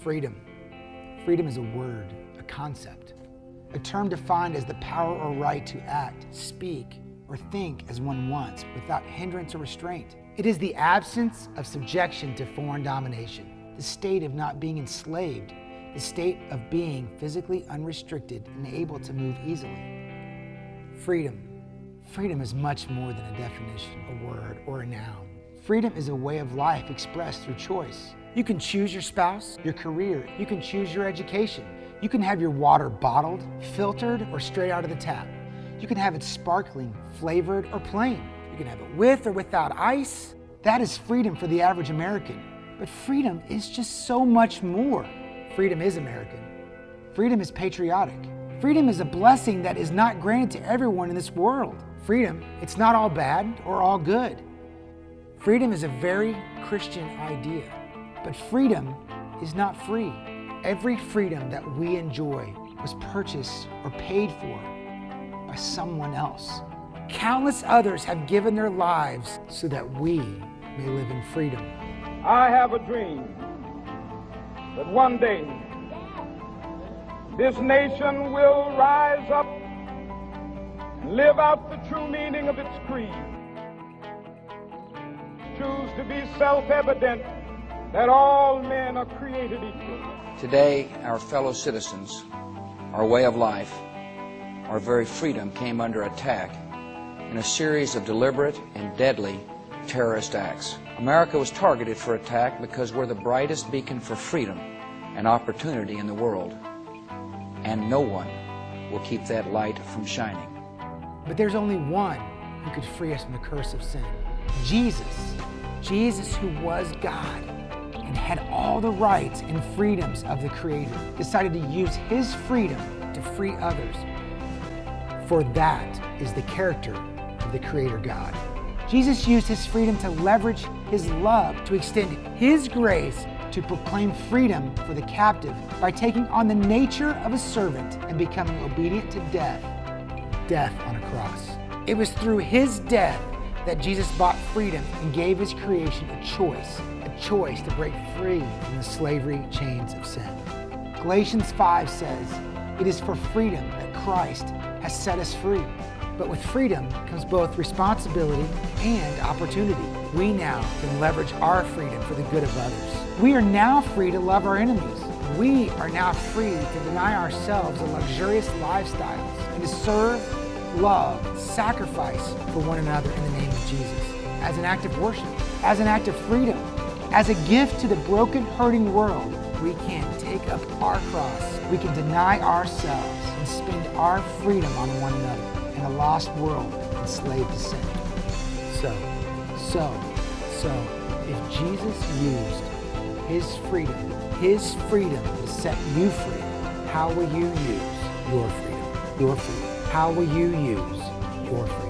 Freedom. Freedom is a word, a concept, a term defined as the power or right to act, speak, or think as one wants without hindrance or restraint. It is the absence of subjection to foreign domination, the state of not being enslaved, the state of being physically unrestricted and able to move easily. Freedom. Freedom is much more than a definition, a word, or a noun. Freedom is a way of life expressed through choice. You can choose your spouse, your career, you can choose your education. You can have your water bottled, filtered, or straight out of the tap. You can have it sparkling, flavored, or plain. You can have it with or without ice. That is freedom for the average American. But freedom is just so much more. Freedom is American. Freedom is patriotic. Freedom is a blessing that is not granted to everyone in this world. Freedom, it's not all bad or all good. Freedom is a very Christian idea. But freedom is not free. Every freedom that we enjoy was purchased or paid for by someone else. Countless others have given their lives so that we may live in freedom. I have a dream that one day this nation will rise up and live out the true meaning of its creed. Choose to be self-evident that all men are created equal. Today, our fellow citizens, our way of life, our very freedom came under attack in a series of deliberate and deadly terrorist acts. America was targeted for attack because we're the brightest beacon for freedom and opportunity in the world, and no one will keep that light from shining. But there's only one who could free us from the curse of sin. Jesus. Jesus, who was God and had all the rights and freedoms of the Creator, decided to use His freedom to free others. For that is the character of the Creator God. Jesus used His freedom to leverage His love to extend His grace to proclaim freedom for the captive by taking on the nature of a servant and becoming obedient to death on a cross. It was through His death that Jesus bought freedom and gave His creation a choice to break free from the slavery chains of sin. Galatians 5 says, "It is for freedom that Christ has set us free." But with freedom comes both responsibility and opportunity. We now can leverage our freedom for the good of others. We are now free to love our enemies. We are now free to deny ourselves the luxurious lifestyles and to serve, love, sacrifice for one another in the name of Jesus. As an act of worship, as an act of freedom, as a gift to the broken, hurting world, we can take up our cross. We can deny ourselves and spend our freedom on one another in a lost world enslaved to sin. So, if Jesus used His freedom to set you free, how will you use your freedom? How will you use your freedom?